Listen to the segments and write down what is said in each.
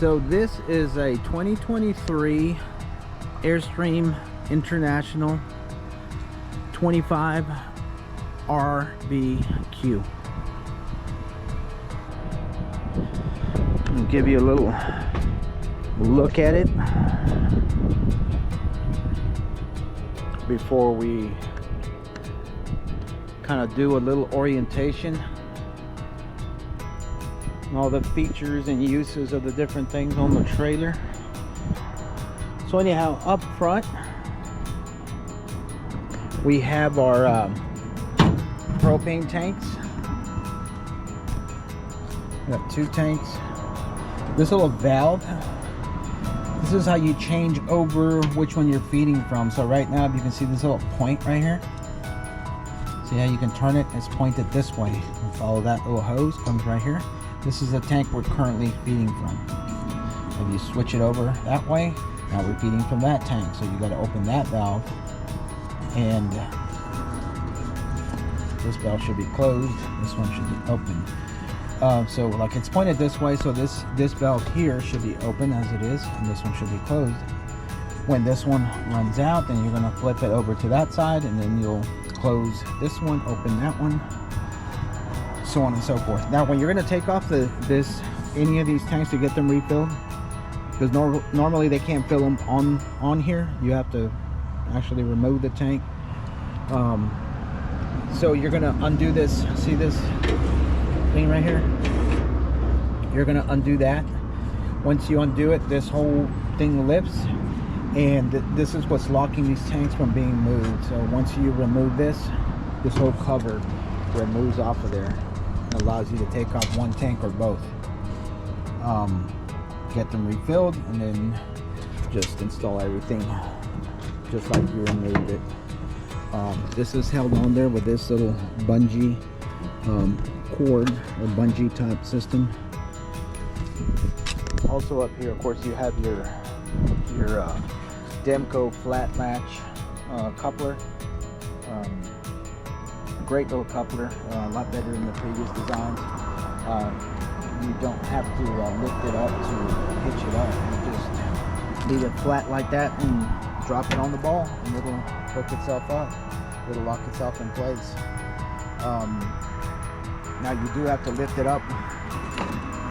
So this is a 2023 Airstream International 25 RVQ. I'll give you a little look at it before we kind of do a little orientation. All the features and uses of the different things on the trailer. So anyhow, up front we have our propane tanks. We got 2 tanks. This little valve, this is how you change over which one you're feeding from. So right now, if you can see this little point right here, see how you can turn it? It's pointed this way. And follow that little hose, comes right here. This is the tank we're currently feeding from. If you switch it over that way, now we're feeding from that tank. So you got to open that valve, and this valve should be closed. This one should be open. So like it's pointed this way, so this valve here should be open as it is, and this one should be closed. When this one runs out, then you're going to flip it over to that side, and then you'll close this one, open that one, so on and so forth. Now when you're going to take off any of these tanks to get them refilled, because normally they can't fill them on here, you have to actually remove the tank. So you're going to undo this, see this thing right here? You're going to undo that. Once you undo it, this whole thing lifts, and this is what's locking these tanks from being moved. So once you remove this whole cover removes off of there. It allows you to take off one tank or both, get them refilled, and then just install everything just like you removed it. This is held on there with this little bungee cord or bungee type system. Also up here, of course, you have your Demco flat latch coupler. Great little coupler, a lot better than the previous designs. You don't have to lift it up to hitch it up. You just leave it flat like that and drop it on the ball, and it'll hook itself up. It'll lock itself in place. Now you do have to lift it up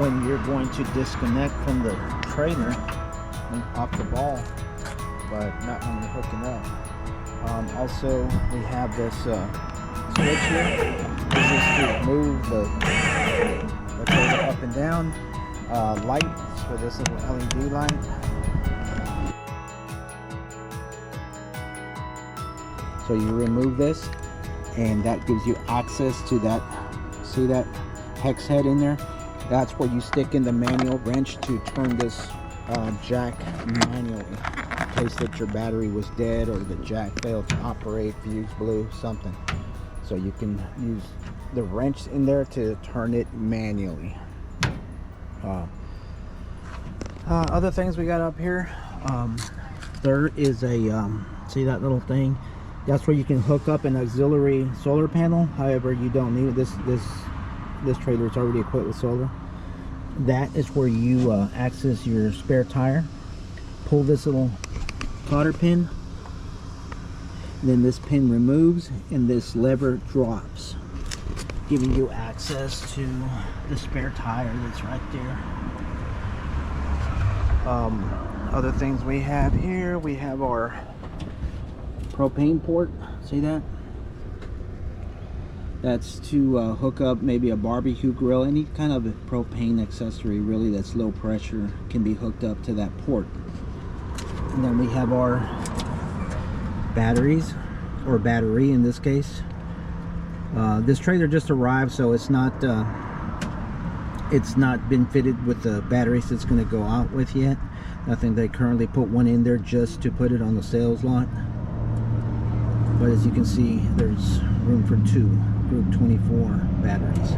when you're going to disconnect from the trailer and off the ball, but not when you're hooking up. Also, we have this switch here. This is to move the trailer up and down. Lights for this little LED light. So you remove this, and that gives you access to that. See that hex head in there? That's where you stick in the manual wrench to turn this jack manually, in case that your battery was dead or the jack failed to operate, fuse blew, something. So you can use the wrench in there to turn it manually. Other things we got up here, there is a see that little thing? That's where you can hook up an auxiliary solar panel. However, you don't need it. This trailer is already equipped with solar. That is where you access your spare tire. Pull this little cotter pin, and then this pin removes, and this lever drops, giving you access to the spare tire that's right there. Other things we have here, we have our propane port. See that? That's to hook up maybe a barbecue grill. Any kind of propane accessory really that's low pressure can be hooked up to that port. And then we have our batteries, or battery in this case. This trailer just arrived, so it's not been fitted with the batteries it's going to go out with yet. I think they currently put one in there just to put it on the sales lot. But as you can see, there's room for 2 Group 24 batteries.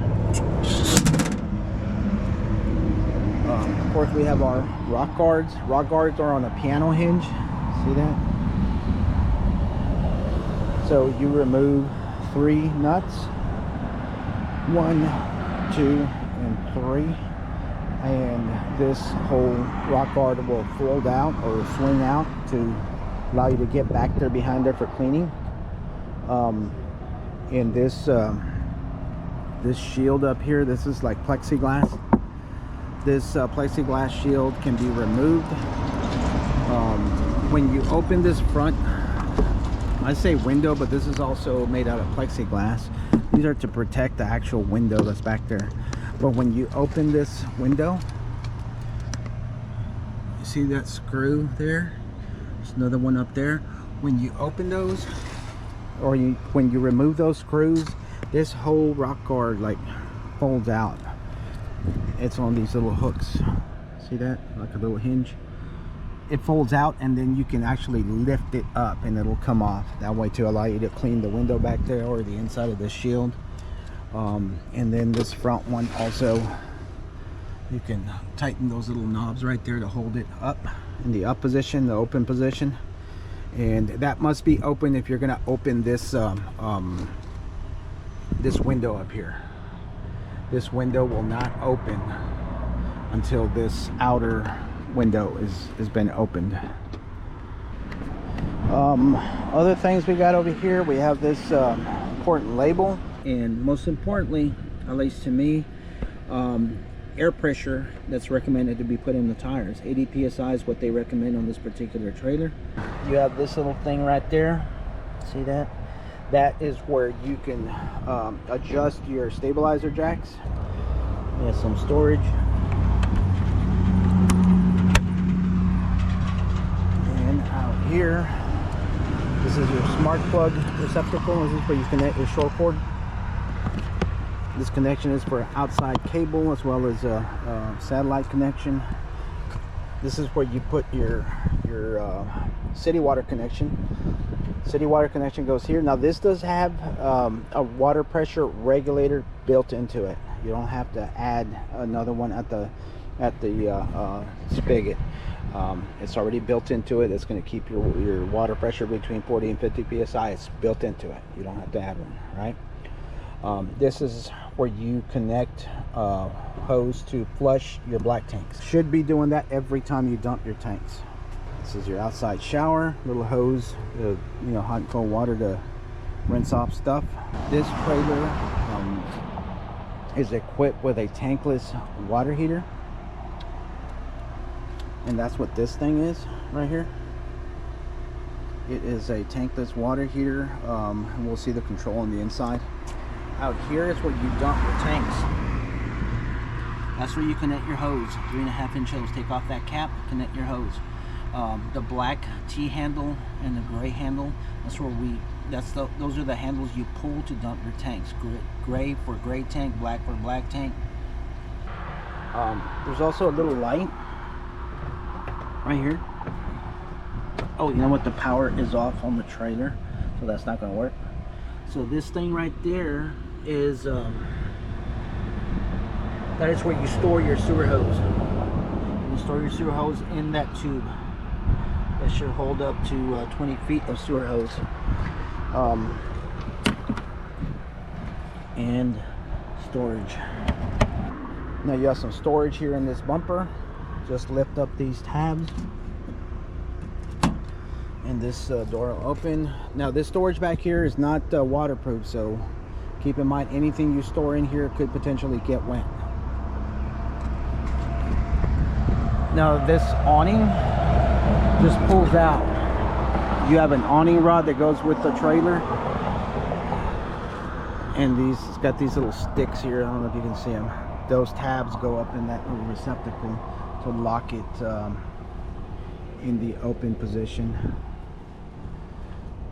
Of course, we have our rock guards. Rock guards are on a piano hinge. See that? So you remove 3 nuts, 1, 2, and 3. and this whole rock guard will fold out or swing out to allow you to get back there behind there for cleaning. And this this shield up here, this is like plexiglass. This plexiglass shield can be removed. When you open this front, I say window, but this is also made out of plexiglass. These are to protect the actual window that's back there. But when you open this window, you see that screw there? There's another one up there. When you open those, or when you remove those screws, this whole rock guard like folds out. It's on these little hooks. See that? Like a little hinge. It folds out, and then you can actually lift it up and it'll come off. That way to allow you to clean the window back there or the inside of the shield. And then this front one also, you can tighten those little knobs right there to hold it up in the up position, the open position. And that must be open if you're going to open this this window up here. This window will not open until this outer window has been opened. Other things we got over here, we have this important label, and most importantly, at least to me, air pressure that's recommended to be put in the tires. 80 psi is what they recommend on this particular trailer. You have this little thing right there, see that? That is where you can adjust your stabilizer jacks. We have some storage. And out here, this is your smart plug receptacle. This is where you connect your short cord. This connection is for outside cable as well as a satellite connection. This is where you put your city water connection. City water connection goes here. Now this does have a water pressure regulator built into it. You don't have to add another one at the spigot. It's already built into it. It's going to keep your water pressure between 40 and 50 psi. It's built into it. You don't have to add one, right? This is where you connect hose to flush your black tanks. Should be doing that every time you dump your tanks. This is your outside shower, little hose, hot and cold water to rinse off stuff. This trailer is equipped with a tankless water heater, and that's what this thing is right here. It is a tankless water heater, and we'll see the control on the inside. Out here is where you dump your tanks. That's where you connect your hose, 3.5-inch hose. Take off that cap, connect your hose. The black T handle and the gray handle, that's where those are the handles you pull to dump your tanks. Gray for gray tank, black for black tank. There's also a little light right here. Oh, you know what? The power is off on the trailer, so that's not going to work. So this thing right there is that is where you store your sewer hose. You store your sewer hose in that tube. That should hold up to 20 feet of sewer hose. And storage. Now you have some storage here in this bumper. Just lift up these tabs, and this door will open. Now this storage back here is not waterproof, so keep in mind anything you store in here could potentially get wet. Now this awning just pulls out. You have an awning rod that goes with the trailer, and it's got these little sticks here. I don't know if you can see them. Those tabs go up in that little receptacle to lock it in the open position.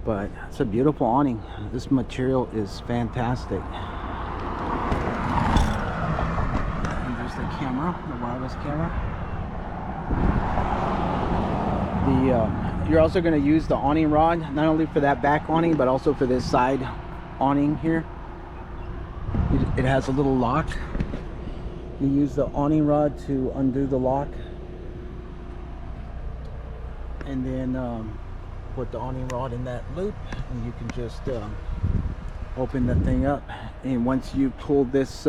But it's a beautiful awning. This material is fantastic. And there's the camera, the wireless camera. You're also going to use the awning rod not only for that back awning but also for this side awning here. It has a little lock. You use the awning rod to undo the lock, and then put the awning rod in that loop, and you can just open the thing up. And once you pull this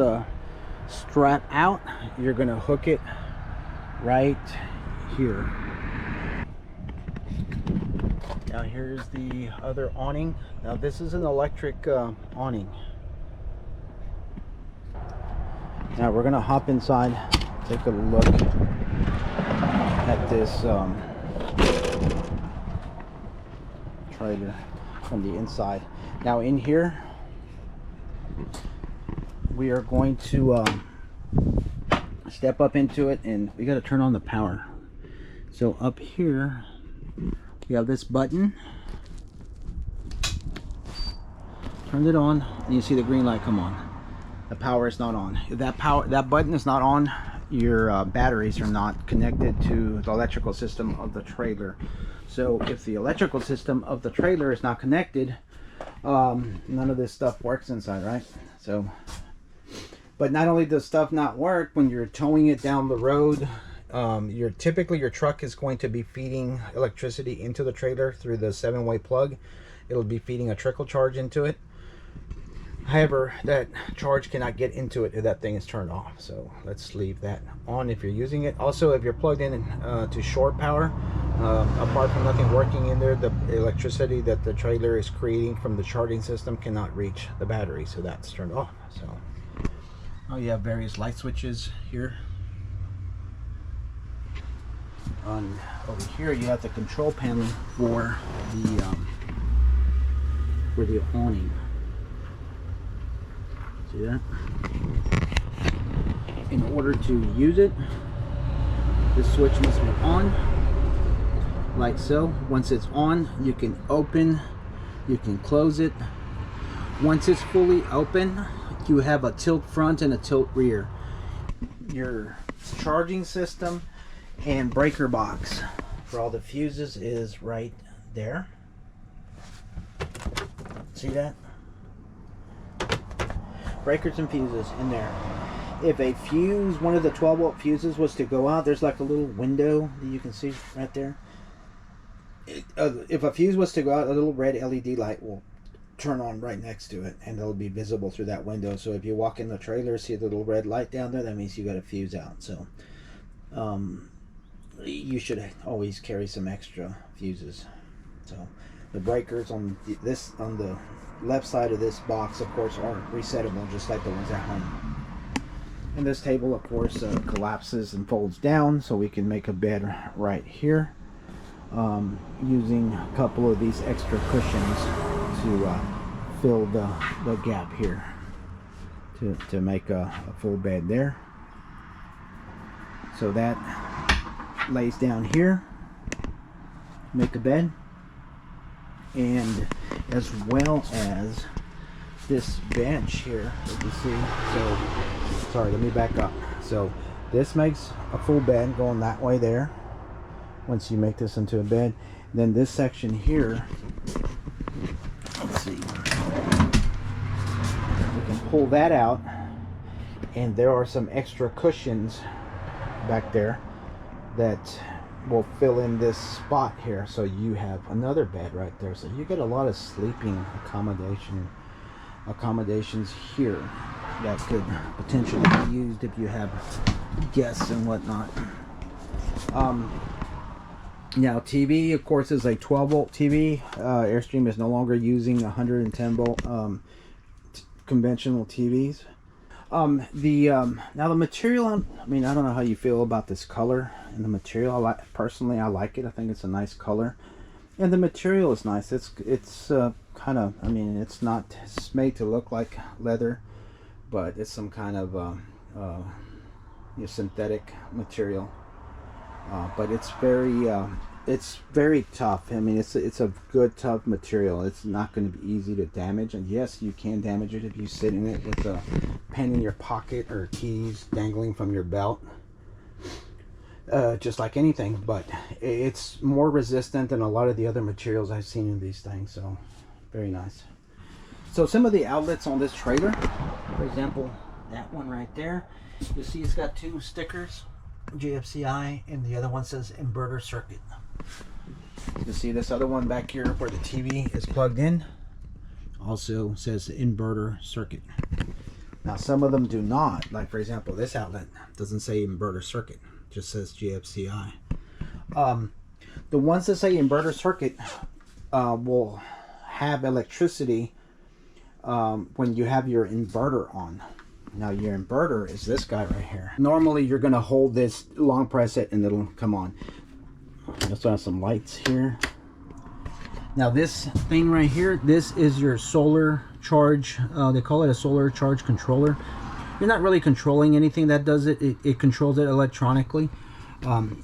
strap out, you're going to hook it right here. Now here's the other awning. Now this is an electric awning. Now we're going to hop inside, take a look at this trailer from the inside. Now in here we are going to step up into it, and we got to turn on the power. So up here we have this button. Turn it on and you see the green light come on. The power is not on. If that button is not on, your batteries are not connected to the electrical system of the trailer. So if the electrical system of the trailer is not connected, none of this stuff works inside, right? So, but not only does stuff not work, when you're towing it down the road, typically your truck is going to be feeding electricity into the trailer through the 7-way plug. It'll be feeding a trickle charge into it. However, that charge cannot get into it if that thing is turned off. So let's leave that on if you're using it. Also, if you're plugged in to short power, apart from nothing working in there, the electricity that the trailer is creating from the charging system cannot reach the battery, so that's turned off. So you have various light switches here. Over here you have the control panel for the awning. See that? In order to use it, this switch must be on, like so. Once it's on, you can open, you can close it. Once it's fully open, you have a tilt front and a tilt rear. Your charging system and breaker box for all the fuses is right there. See that? Breakers and fuses in there. If a fuse, one of the 12-volt fuses was to go out, there's like a little window that you can see right there. If a fuse was to go out, a little red LED light will turn on right next to it, and it'll be visible through that window. So if you walk in the trailer, see the little red light down there, that means you got a fuse out. So you should always carry some extra fuses. So the breakers on the left side of this box, of course, are resettable, just like the ones at home. And this table, of course, collapses and folds down, so we can make a bed right here, using a couple of these extra cushions to fill the gap here, to make a full bed there. So that lays down here, make a bed. And as well as this bench here that you see. So sorry, let me back up. So this makes a full bed going that way there, once you make this into a bed. Then this section here, let's see, we can pull that out, and there are some extra cushions back there that will fill in this spot here, so you have another bed right there. So you get a lot of sleeping accommodations here that could potentially be used if you have guests and whatnot. Now TV, of course, is a 12-volt TV. Airstream is no longer using 110-volt conventional TVs. Now the material, I mean, I don't know how you feel about this color and the material. Personally, I like it. I think it's a nice color, and the material is nice. It's kind of, I mean, it's made to look like leather, but it's some kind of synthetic material. But it's very tough. I mean, it's a good tough material. It's not going to be easy to damage, and yes, you can damage it if you sit in it with a pen in your pocket or keys dangling from your belt, just like anything. But it's more resistant than a lot of the other materials I've seen in these things, so very nice. So some of the outlets on this trailer, for example, that one right there, you see it's got two stickers, GFCI, and the other one says inverter circuit. You see this other one back here where the TV is plugged in, also says inverter circuit. Now some of them do not. Like for example, this outlet doesn't say inverter circuit, it just says GFCI. The ones that say inverter circuit will have electricity when you have your inverter on. Now your inverter is this guy right here. Normally you're going to hold this, long press it, and it'll come on. Let's have some lights here. Now this thing right here, this is your solar charge. They call it a solar charge controller. You're not really controlling anything that does it. It controls it electronically.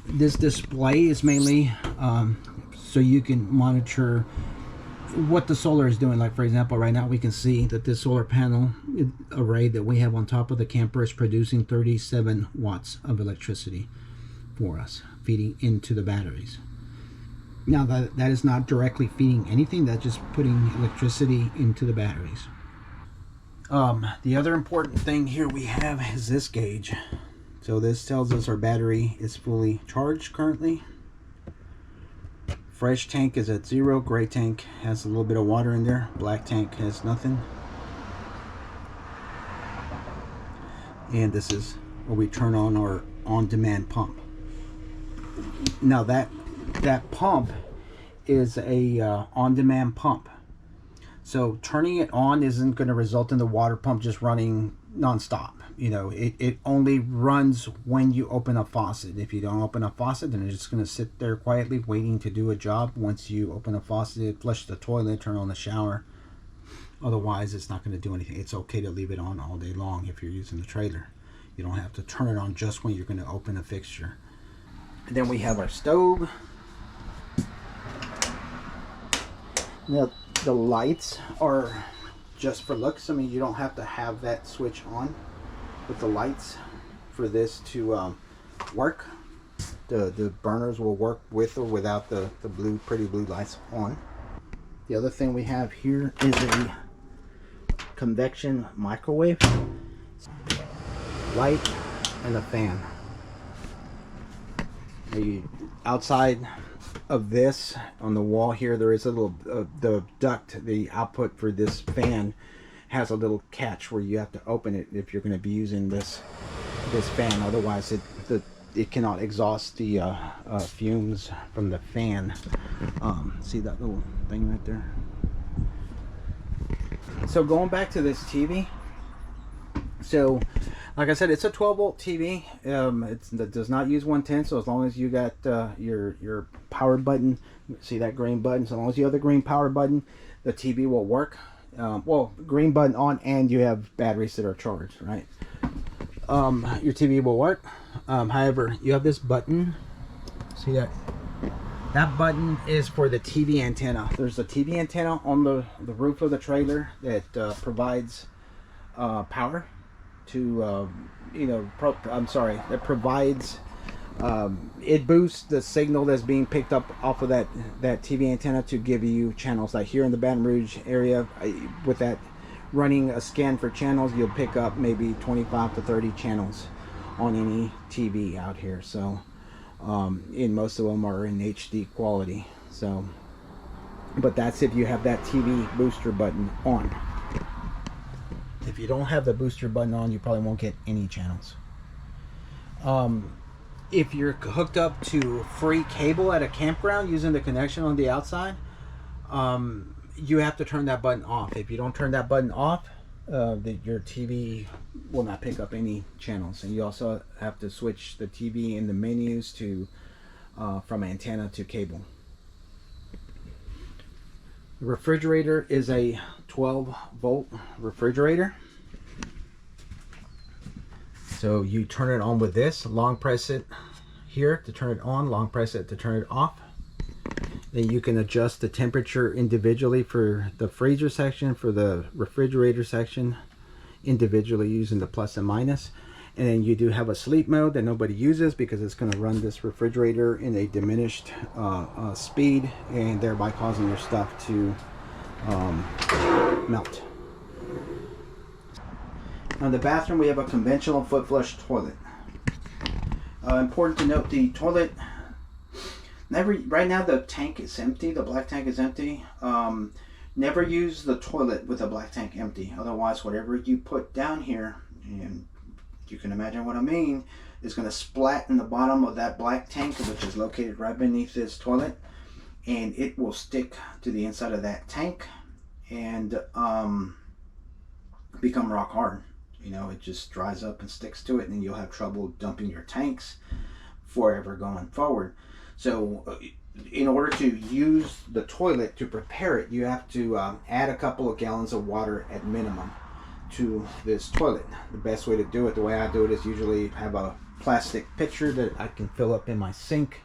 This display is mainly so you can monitor what the solar is doing. Like for example, right now we can see that this solar panel array that we have on top of the camper is producing 37 watts of electricity for us, feeding into the batteries. Now that is not directly feeding anything, that's just putting electricity into the batteries. The other important thing here we have is this gauge. So this tells us our battery is fully charged currently. Fresh tank is at 0, gray tank has a little bit of water in there, black tank has nothing. And this is where we turn on our on-demand pump. Now that pump is a on-demand pump. So turning it on isn't going to result in the water pump just running non-stop. You know, it only runs when you open a faucet. If you don't open a faucet, then it's just going to sit there quietly waiting to do a job. Once you open a faucet, flush the toilet, turn on the shower. Otherwise, it's not going to do anything. It's okay to leave it on all day long if you're using the trailer. You don't have to turn it on just when you're going to open a fixture. And then we have our stove. Now, the lights are just for looks. I mean, you don't have to have that switch on with the lights for this to work. The burners will work with or without the pretty blue lights on. The other thing we have here is a convection microwave, light, and a fan. Outside of this, on the wall here, there is a little the duct. The output for this fan has a little catch where you have to open it if you're going to be using this fan. Otherwise it cannot exhaust the fumes from the fan. See that little thing right there? So going back to this TV, so like I said, it's a 12-volt TV. It does not use 110, so as long as you got your power button, see that green button, so long as you have the green power button, the TV will work. Well, green button on, and you have batteries that are charged, right? Your TV will work. However, you have this button. See that? That button is for the TV antenna. There's a TV antenna on the roof of the trailer that provides power to, that provides, it boosts the signal that's being picked up off of that TV antenna to give you channels. Like here in the Baton Rouge area, with that running a scan for channels, you'll pick up maybe 25 to 30 channels on any TV out here. So and most of them are in HD quality. So, but that's if you have that TV booster button on. If you don't have the booster button on, you probably won't get any channels. If you're hooked up to free cable at a campground using the connection on the outside, you have to turn that button off. If you don't turn that button off, your TV will not pick up any channels. And you also have to switch the TV in the menus to from antenna to cable. The refrigerator is a 12-volt refrigerator. So you turn it on with this, long press it here to turn it on, long press it to turn it off. Then you can adjust the temperature individually for the freezer section, for the refrigerator section, individually using the plus and minus. And then you do have a sleep mode that nobody uses because it's going to run this refrigerator in a diminished speed, and thereby causing your stuff to melt. Now in the bathroom, we have a conventional foot flush toilet. Important to note, the toilet, right now the tank is empty, the black tank is empty. Never use the toilet with a black tank empty. Otherwise, whatever you put down here, and you can imagine what I mean, is going to splat in the bottom of that black tank, which is located right beneath this toilet, and it will stick to the inside of that tank and become rock hard. You know, it just dries up and sticks to it, and you'll have trouble dumping your tanks forever going forward. So in order to use the toilet to prepare it, you have to add a couple of gallons of water at minimum to this toilet. The best way to do it, the way I do it, is usually have a plastic pitcher that I can fill up in my sink,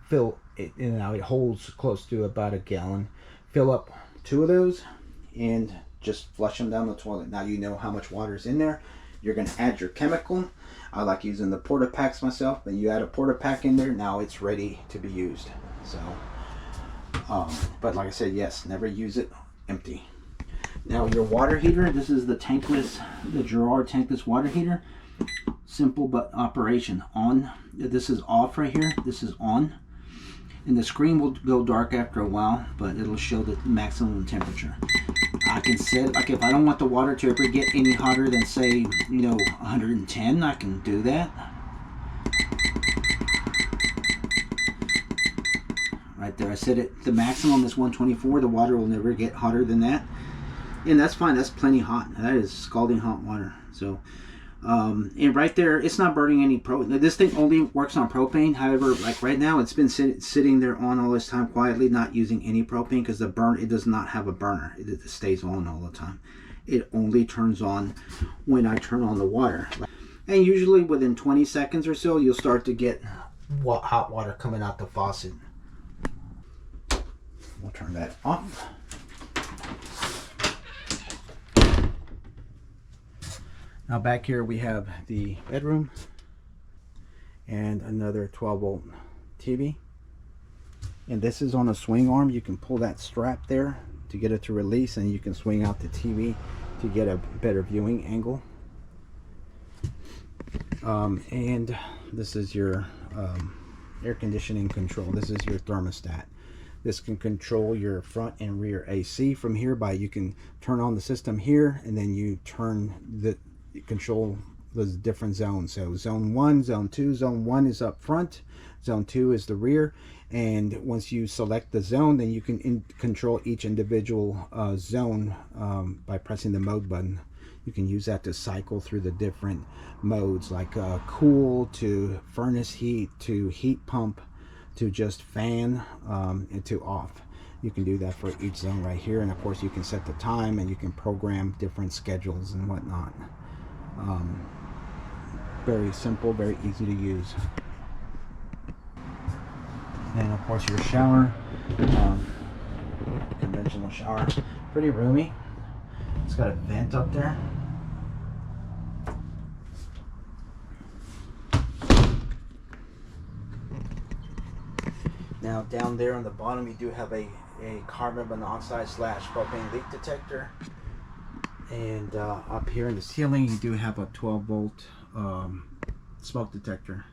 fill it, you know, it holds close to about a gallon. Fill up 2 of those and just flush them down the toilet. Now you know how much water is in there. You're going to add your chemical. I like using the porta packs myself, but you add a porta pack in there, now it's ready to be used. So but like I said, yes, never use it empty. Now your water heater, this is the tankless, the Girard tankless water heater. Simple but operation. On, this is off right here, this is on, and the screen will go dark after a while, but it'll show the maximum temperature. I can set, like, if I don't want the water to ever get any hotter than, say, you know, 110, I can do that. Right there, I set it, the maximum is 124. The water will never get hotter than that, and that's fine. That's plenty hot. That is scalding hot water. So and right there, it's not burning any propane. This thing only works on propane. However, like right now, it's been sitting there on all this time quietly, not using any propane, because the burn, it does not have a burner. It stays on all the time. It only turns on when I turn on the water, and usually within 20 seconds or so, you'll start to get hot water coming out the faucet. We'll turn that off. Now back here we have the bedroom and another 12-volt TV. And this is on a swing arm. You can pull that strap there to get it to release, and you can swing out the TV to get a better viewing angle. And this is your air conditioning control. This is your thermostat. This can control your front and rear AC from here by, you can turn on the system here, and then you control those different zones. So zone 1, zone 2, zone 1 is up front, zone 2 is the rear, and once you select the zone, then you can control each individual zone by pressing the mode button. You can use that to cycle through the different modes, like cool to furnace heat to heat pump to just fan and to off. You can do that for each zone right here, and of course you can set the time, and you can program different schedules and whatnot. Very simple, very easy to use. And of course your shower, conventional shower, pretty roomy. It's got a vent up there. Now down there on the bottom, you do have a carbon monoxide / propane leak detector. And up here in the ceiling, you do have a 12-volt smoke detector.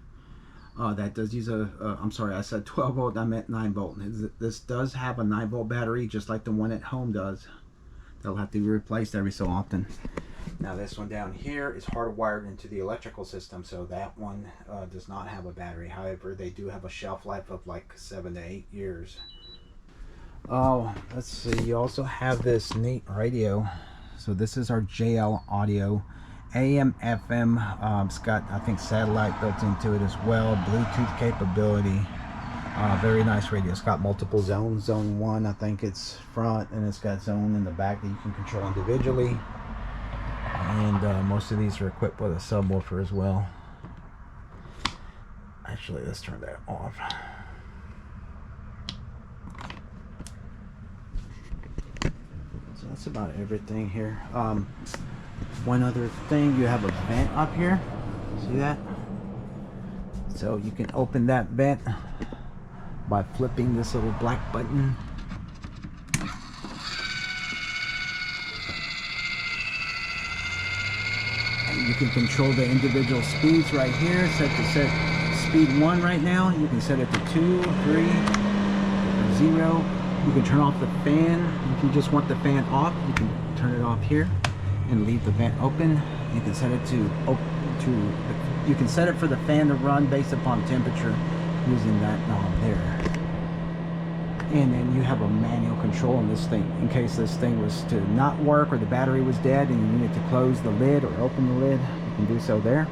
That does use I'm sorry, I said 12-volt, I meant 9-volt. This does have a 9-volt battery, just like the one at home does. They'll have to be replaced every so often. Now this one down here is hardwired into the electrical system, so that one does not have a battery. However, they do have a shelf life of like 7 to 8 years. Oh, let's see, you also have this neat radio. So this is our JL audio, AM, FM. It's got, I think, satellite built into it as well, Bluetooth capability. Very nice radio. It's got multiple zones. Zone 1, I think it's front, and it's got zone in the back that you can control individually. And most of these are equipped with a subwoofer as well. Actually, let's turn that off. So that's about everything here. One other thing, you have a vent up here. See that? So you can open that vent by flipping this little black button. And you can control the individual speeds right here. Set speed 1 right now. You can set it to 2, 3, 0. You can turn off the fan. If you just want the fan off, you can turn it off here and leave the vent open. You can set it you can set it for the fan to run based upon temperature using that knob there. And then you have a manual control on this thing in case this thing was to not work or the battery was dead and you needed to close the lid or open the lid. You can do so there.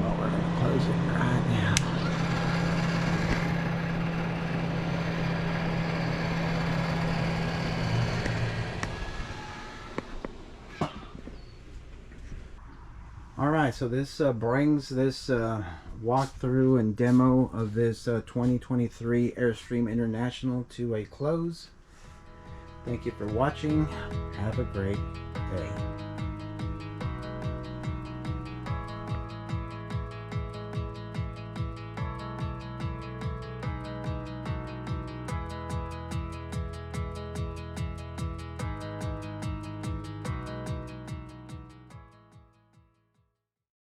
Well, we're going to close it right now. Alright, so this brings this walkthrough and demo of this 2023 Airstream International to a close. Thank you for watching. Have a great day.